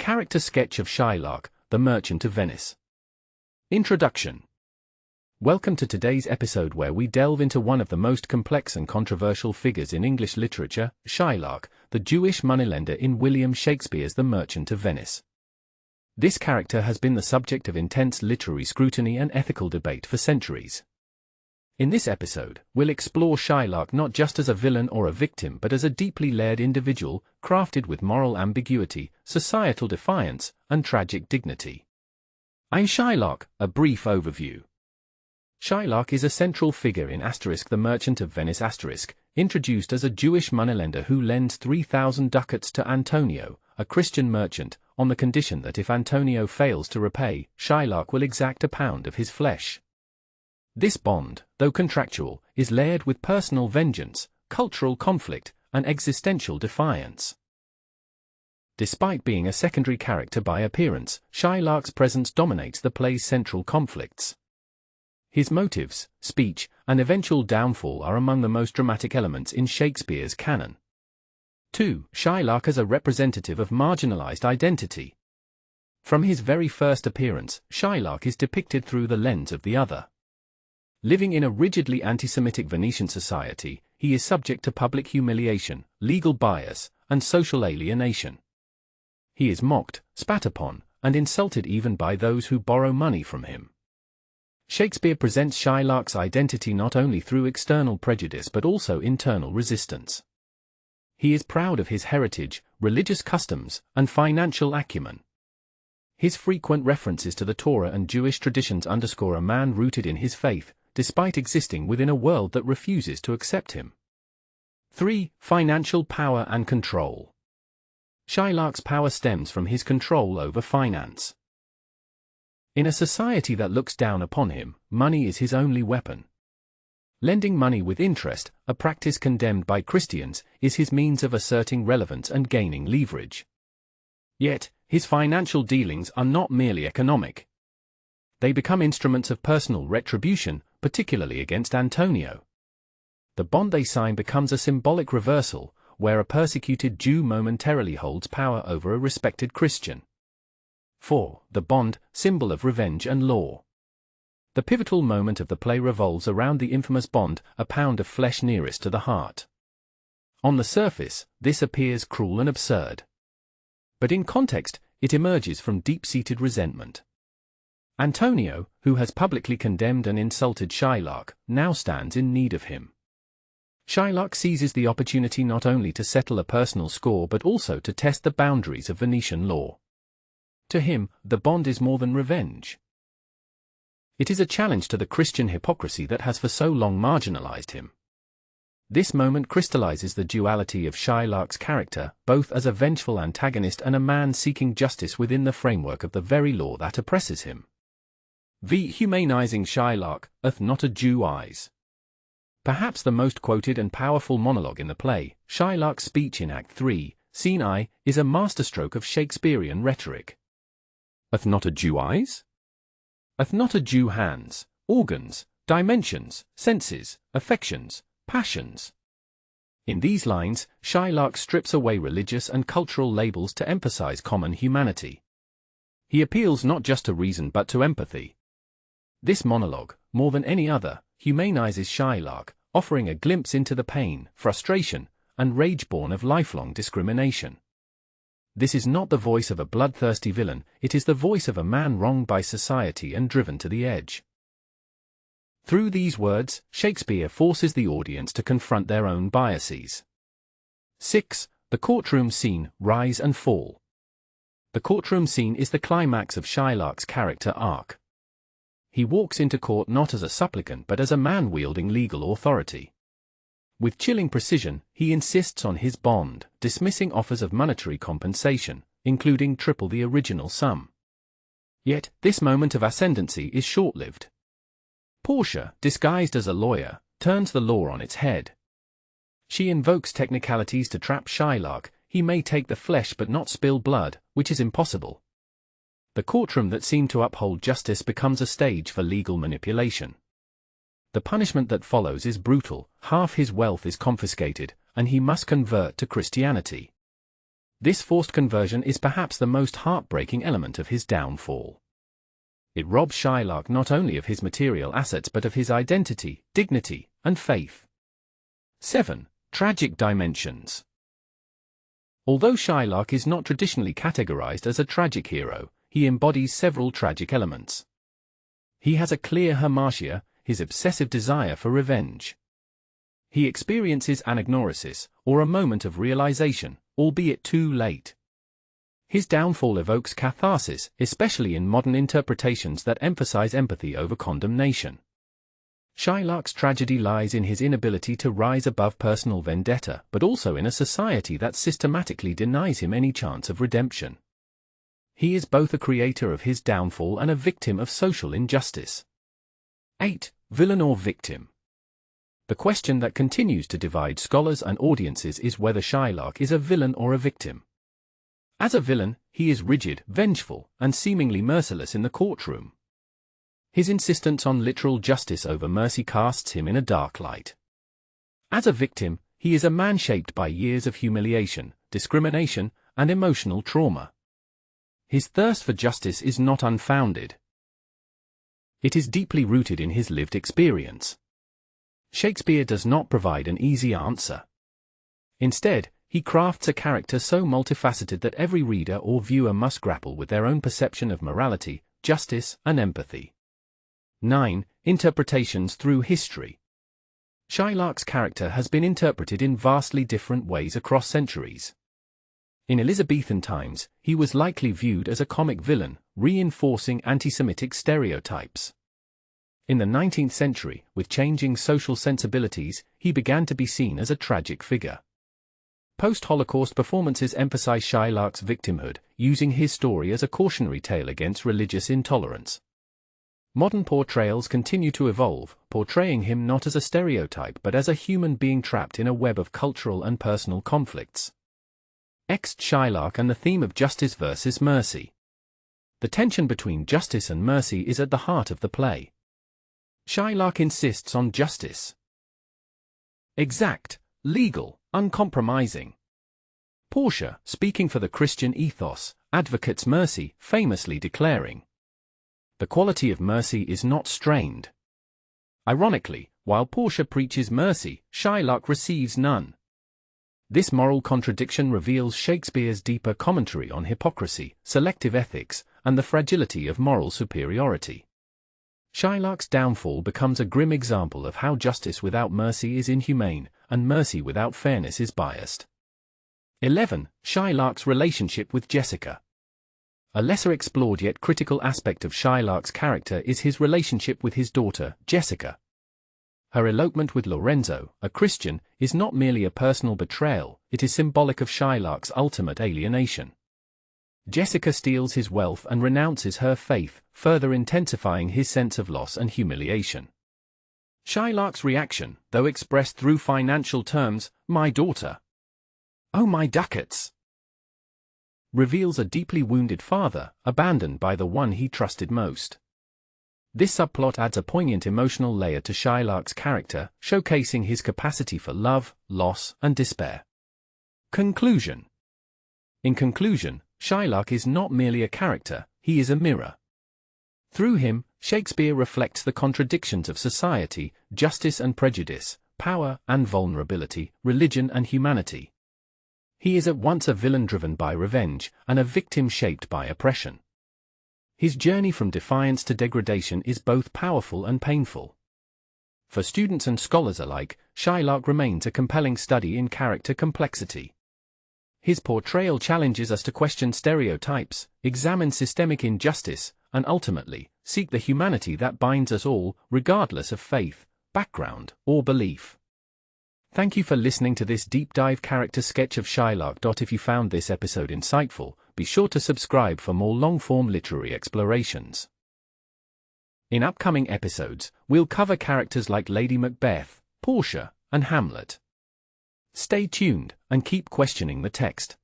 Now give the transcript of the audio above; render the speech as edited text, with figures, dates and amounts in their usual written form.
Character sketch of Shylock, the Merchant of Venice. Introduction. Welcome to today's episode where we delve into one of the most complex and controversial figures in English literature, Shylock, the Jewish moneylender in William Shakespeare's The Merchant of Venice. This character has been the subject of intense literary scrutiny and ethical debate for centuries. In this episode, we'll explore Shylock not just as a villain or a victim but as a deeply layered individual, crafted with moral ambiguity, societal defiance, and tragic dignity. I'm Shylock, a brief overview. Shylock is a central figure in The Merchant of Venice introduced as a Jewish moneylender who lends 3,000 ducats to Antonio, a Christian merchant, on the condition that if Antonio fails to repay, Shylock will exact a pound of his flesh. This bond, though contractual, is layered with personal vengeance, cultural conflict, and existential defiance. Despite being a secondary character by appearance, Shylock's presence dominates the play's central conflicts. His motives, speech, and eventual downfall are among the most dramatic elements in Shakespeare's canon. 2. Shylock as a representative of marginalized identity. From his very first appearance, Shylock is depicted through the lens of the other. Living in a rigidly anti-Semitic Venetian society, he is subject to public humiliation, legal bias, and social alienation. He is mocked, spat upon, and insulted even by those who borrow money from him. Shakespeare presents Shylock's identity not only through external prejudice but also internal resistance. He is proud of his heritage, religious customs, and financial acumen. His frequent references to the Torah and Jewish traditions underscore a man rooted in his faith, despite existing within a world that refuses to accept him. 3. Financial power and control. Shylock's power stems from his control over finance. In a society that looks down upon him, money is his only weapon. Lending money with interest, a practice condemned by Christians, is his means of asserting relevance and gaining leverage. Yet, his financial dealings are not merely economic. They become instruments of personal retribution, particularly against Antonio. The bond they sign becomes a symbolic reversal, where a persecuted Jew momentarily holds power over a respected Christian. 4. The bond, symbol of revenge and law. The pivotal moment of the play revolves around the infamous bond, a pound of flesh nearest to the heart. On the surface, this appears cruel and absurd. But in context, it emerges from deep-seated resentment. Antonio, who has publicly condemned and insulted Shylock, now stands in need of him. Shylock seizes the opportunity not only to settle a personal score but also to test the boundaries of Venetian law. To him, the bond is more than revenge. It is a challenge to the Christian hypocrisy that has for so long marginalized him. This moment crystallizes the duality of Shylock's character, both as a vengeful antagonist and a man seeking justice within the framework of the very law that oppresses him. V. Humanizing Shylock, "Hath not a Jew eyes?" Perhaps the most quoted and powerful monologue in the play, Shylock's speech in Act 3, Scene I, is a masterstroke of Shakespearean rhetoric. Hath not a Jew eyes? Hath not a Jew hands, organs, dimensions, senses, affections, passions? In these lines, Shylock strips away religious and cultural labels to emphasize common humanity. He appeals not just to reason but to empathy. This monologue, more than any other, humanizes Shylock, offering a glimpse into the pain, frustration, and rage born of lifelong discrimination. This is not the voice of a bloodthirsty villain, it is the voice of a man wronged by society and driven to the edge. Through these words, Shakespeare forces the audience to confront their own biases. 6. The courtroom scene, rise and fall. The courtroom scene is the climax of Shylock's character arc. He walks into court not as a supplicant but as a man wielding legal authority. With chilling precision, he insists on his bond, dismissing offers of monetary compensation, including triple the original sum. Yet, this moment of ascendancy is short-lived. Portia, disguised as a lawyer, turns the law on its head. She invokes technicalities to trap Shylock. He may take the flesh but not spill blood, which is impossible. The courtroom that seemed to uphold justice becomes a stage for legal manipulation. The punishment that follows is brutal, half his wealth is confiscated, and he must convert to Christianity. This forced conversion is perhaps the most heartbreaking element of his downfall. It robs Shylock not only of his material assets but of his identity, dignity, and faith. 7. Tragic dimensions. Although Shylock is not traditionally categorized as a tragic hero, he embodies several tragic elements. He has a clear hamartia, his obsessive desire for revenge. He experiences anagnorisis, or a moment of realization, albeit too late. His downfall evokes catharsis, especially in modern interpretations that emphasize empathy over condemnation. Shylock's tragedy lies in his inability to rise above personal vendetta, but also in a society that systematically denies him any chance of redemption. He is both a creator of his downfall and a victim of social injustice. 8. Villain or victim. The question that continues to divide scholars and audiences is whether Shylock is a villain or a victim. As a villain, he is rigid, vengeful, and seemingly merciless in the courtroom. His insistence on literal justice over mercy casts him in a dark light. As a victim, he is a man shaped by years of humiliation, discrimination, and emotional trauma. His thirst for justice is not unfounded. It is deeply rooted in his lived experience. Shakespeare does not provide an easy answer. Instead, he crafts a character so multifaceted that every reader or viewer must grapple with their own perception of morality, justice, and empathy. 9. Interpretations through history. Shylock's character has been interpreted in vastly different ways across centuries. In Elizabethan times, he was likely viewed as a comic villain, reinforcing anti-Semitic stereotypes. In the 19th century, with changing social sensibilities, he began to be seen as a tragic figure. Post-Holocaust performances emphasize Shylock's victimhood, using his story as a cautionary tale against religious intolerance. Modern portrayals continue to evolve, portraying him not as a stereotype but as a human being trapped in a web of cultural and personal conflicts. Next, Shylock and the theme of justice versus mercy. The tension between justice and mercy is at the heart of the play. Shylock insists on justice. Exact, legal, uncompromising. Portia, speaking for the Christian ethos, advocates mercy, famously declaring, "The quality of mercy is not strained." Ironically, while Portia preaches mercy, Shylock receives none. This moral contradiction reveals Shakespeare's deeper commentary on hypocrisy, selective ethics, and the fragility of moral superiority. Shylock's downfall becomes a grim example of how justice without mercy is inhumane, and mercy without fairness is biased. 11. Shylock's relationship with Jessica. A lesser explored yet critical aspect of Shylock's character is his relationship with his daughter, Jessica. Her elopement with Lorenzo, a Christian, is not merely a personal betrayal, it is symbolic of Shylock's ultimate alienation. Jessica steals his wealth and renounces her faith, further intensifying his sense of loss and humiliation. Shylock's reaction, though expressed through financial terms, "My daughter. Oh my ducats," reveals a deeply wounded father, abandoned by the one he trusted most. This subplot adds a poignant emotional layer to Shylock's character, showcasing his capacity for love, loss, and despair. Conclusion. In conclusion, Shylock is not merely a character, he is a mirror. Through him, Shakespeare reflects the contradictions of society, justice and prejudice, power and vulnerability, religion and humanity. He is at once a villain driven by revenge, and a victim shaped by oppression. His journey from defiance to degradation is both powerful and painful. For students and scholars alike, Shylock remains a compelling study in character complexity. His portrayal challenges us to question stereotypes, examine systemic injustice, and ultimately, seek the humanity that binds us all, regardless of faith, background, or belief. Thank you for listening to this deep dive character sketch of Shylock. If you found this episode insightful, be sure to subscribe for more long-form literary explorations. In upcoming episodes, we'll cover characters like Lady Macbeth, Portia, and Hamlet. Stay tuned, and keep questioning the text.